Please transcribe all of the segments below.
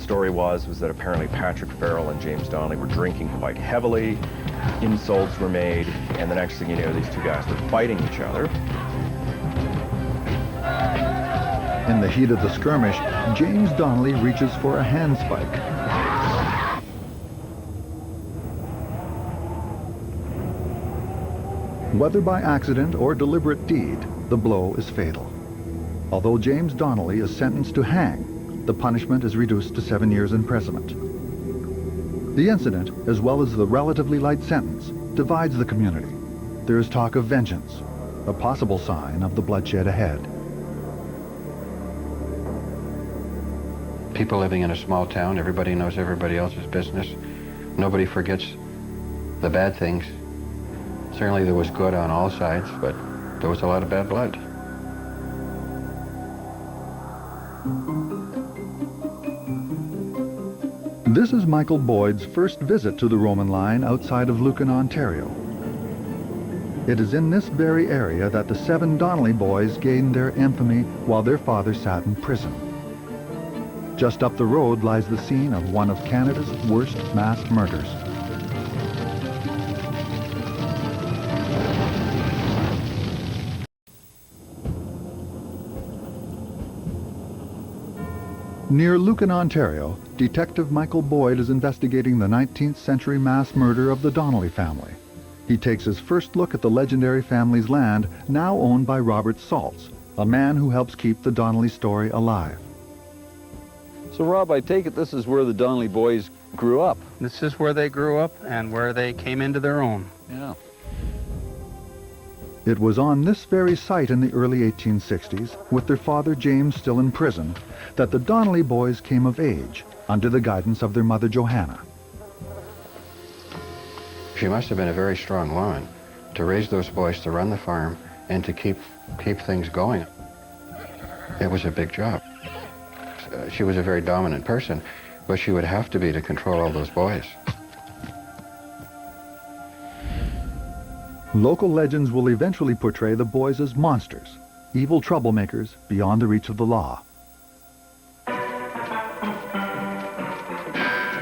story was that apparently Patrick Farrell and James Donnelly were drinking quite heavily, insults were made, and the next thing you know, these two guys were fighting each other. In the heat of the skirmish, James Donnelly reaches for a handspike. Whether by accident or deliberate deed, the blow is fatal. Although James Donnelly is sentenced to hang, the punishment is reduced to 7 years imprisonment. The incident, as well as the relatively light sentence, divides the community. There is talk of vengeance, a possible sign of the bloodshed ahead. People living in a small town, everybody knows everybody else's business. Nobody forgets the bad things. Certainly there was good on all sides, but there was a lot of bad blood. This is Michael Boyd's first visit to the Roman line outside of Lucan, Ontario. It is in this very area that the 7 Donnelly boys gained their infamy while their father sat in prison. Just up the road lies the scene of one of Canada's worst mass murders. Near Lucan, Ontario, Detective Michael Boyd is investigating the 19th century mass murder of the Donnelly family. He takes his first look at the legendary family's land, now owned by Robert Saltz, a man who helps keep the Donnelly story alive. So, Rob, I take it this is where the Donnelly boys grew up. This is where they grew up and where they came into their own. Yeah. It was on this very site in the early 1860s, with their father James still in prison, that the Donnelly boys came of age, under the guidance of their mother Johanna. She must have been a very strong woman to raise those boys, to run the farm, and to keep things going. It was a big job. She was a very dominant person, but she would have to be to control all those boys. Local legends will eventually portray the boys as monsters, evil troublemakers beyond the reach of the law.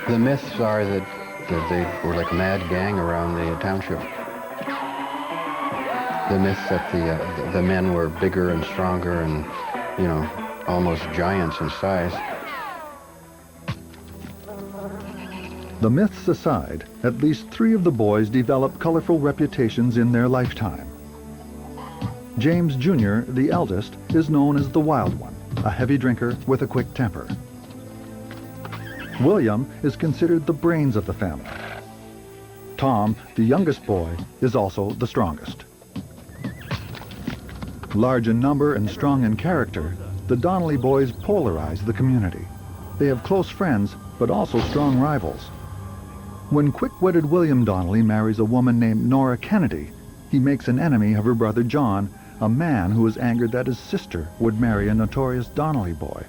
The myths are that they were like a mad gang around the township. The myth that the men were bigger and stronger and, you know, almost giants in size. The myths aside, at least 3 of the boys developed colorful reputations in their lifetime. James Jr., the eldest, is known as the Wild One, a heavy drinker with a quick temper. William is considered the brains of the family. Tom, the youngest boy, is also the strongest. Large in number and strong in character, the Donnelly boys polarize the community. They have close friends, but also strong rivals. When quick-witted William Donnelly marries a woman named Nora Kennedy, he makes an enemy of her brother John, a man who is angered that his sister would marry a notorious Donnelly boy.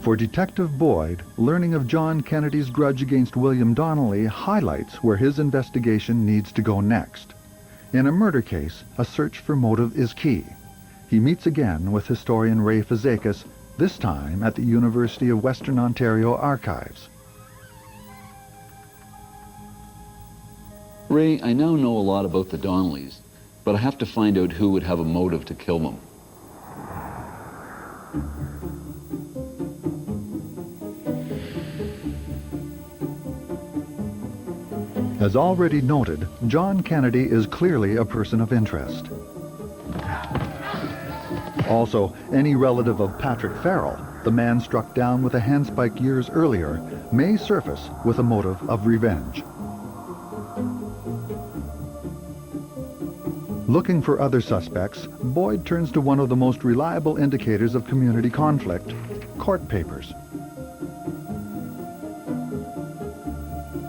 For Detective Boyd, learning of John Kennedy's grudge against William Donnelly highlights where his investigation needs to go next. In a murder case, a search for motive is key. He meets again with historian Ray Fazekas, this time at the University of Western Ontario Archives. Ray, I now know a lot about the Donnellys, but I have to find out who would have a motive to kill them. As already noted, John Kennedy is clearly a person of interest. Also, any relative of Patrick Farrell, the man struck down with a handspike years earlier, may surface with a motive of revenge. Looking for other suspects, Boyd turns to one of the most reliable indicators of community conflict, court papers.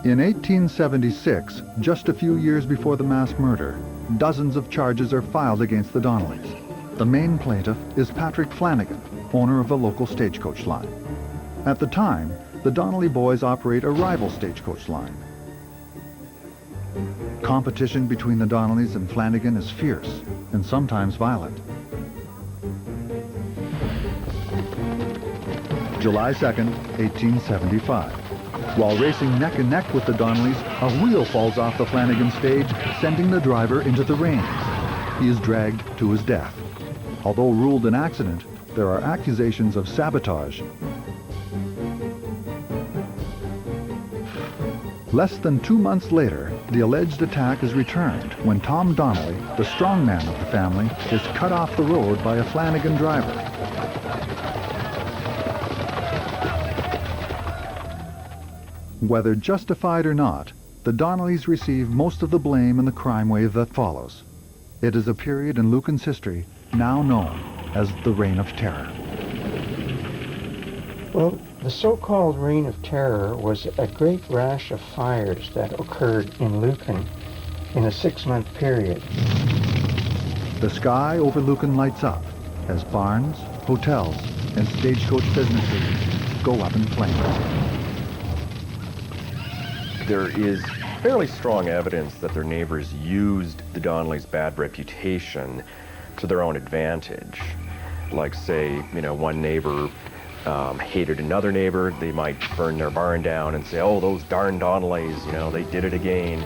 In 1876, just a few years before the mass murder, dozens of charges are filed against the Donnellys. The main plaintiff is Patrick Flanagan, owner of a local stagecoach line. At the time, the Donnelly boys operate a rival stagecoach line. Competition between the Donnellys and Flanagan is fierce and sometimes violent. July 2nd, 1875. While racing neck and neck with the Donnellys, a wheel falls off the Flanagan stage, sending the driver into the rain. He is dragged to his death. Although ruled an accident, there are accusations of sabotage. Less than 2 months later, the alleged attack is returned when Tom Donnelly, the strongman of the family, is cut off the road by a Flanagan driver. Whether justified or not, the Donnellys receive most of the blame in the crime wave that follows. It is a period in Lucan's history now known as the Reign of Terror. Well, the so-called Reign of Terror was a great rash of fires that occurred in Lucan in a 6-month period. The sky over Lucan lights up as barns, hotels, and stagecoach businesses go up in flames. There is fairly strong evidence that their neighbors used the Donnellys' bad reputation to their own advantage. Like, say, one neighbor hated another neighbor, they might burn their barn down and say, oh, those darn Donnellys, they did it again.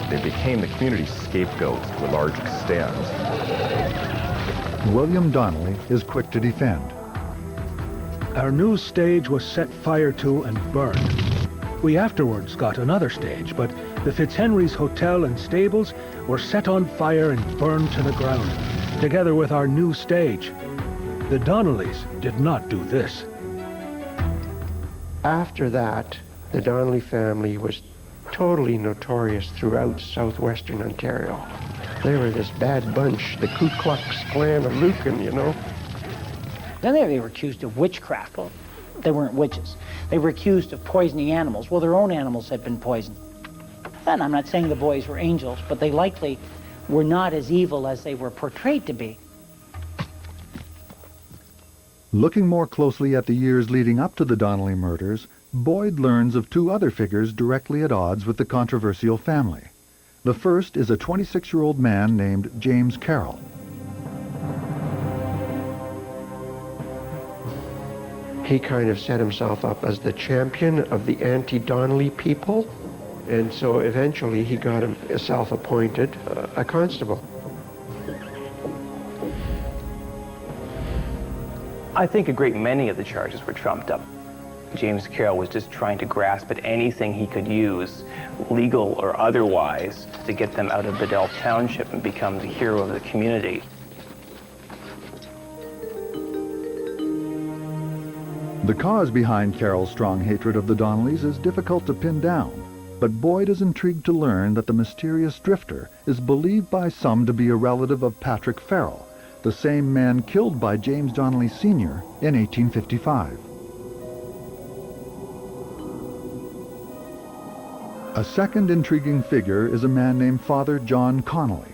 They became the community scapegoats to a large extent. William Donnelly is quick to defend. Our new stage was set fire to and burned. We afterwards got another stage, but the Fitzhenry's hotel and stables were set on fire and burned to the ground, together with our new stage. The Donnellys did not do this. After that, the Donnelly family was totally notorious throughout southwestern Ontario. They were this bad bunch, the Ku Klux Klan of Lucan, Then they were accused of witchcraft. Well, they weren't witches. They were accused of poisoning animals. Well, their own animals had been poisoned. And I'm not saying the boys were angels, but they likely were not as evil as they were portrayed to be. Looking more closely at the years leading up to the Donnelly murders, Boyd learns of 2 other figures directly at odds with the controversial family. The first is a 26-year-old man named James Carroll. He kind of set himself up as the champion of the anti-Donnelly people, and so eventually he got himself appointed a constable. I think a great many of the charges were trumped up. James Carroll was just trying to grasp at anything he could use, legal or otherwise, to get them out of Bedell Township and become the hero of the community. The cause behind Carroll's strong hatred of the Donnellys is difficult to pin down, but Boyd is intrigued to learn that the mysterious drifter is believed by some to be a relative of Patrick Farrell, the same man killed by James Donnelly Sr. in 1855. A second intriguing figure is a man named Father John Connolly.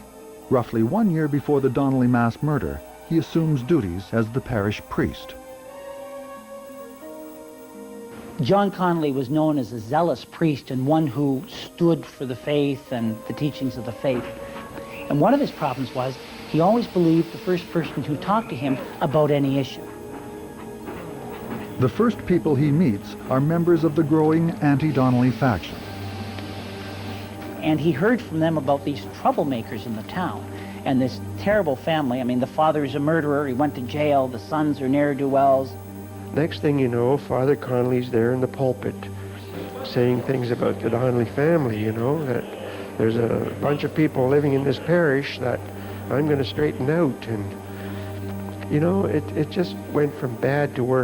Roughly 1 year before the Donnelly mass murder, he assumes duties as the parish priest. John Connolly was known as a zealous priest and one who stood for the faith and the teachings of the faith. And one of his problems was he always believed the first person who talked to him about any issue. The first people he meets are members of the growing anti-Donnelly faction. And he heard from them about these troublemakers in the town and this terrible family. I mean, the father's a murderer, he went to jail, the sons are ne'er-do-wells. Next thing you know, Father Connolly's there in the pulpit saying things about the Donnelly family, that there's a bunch of people living in this parish that I'm going to straighten out. And, it just went from bad to worse.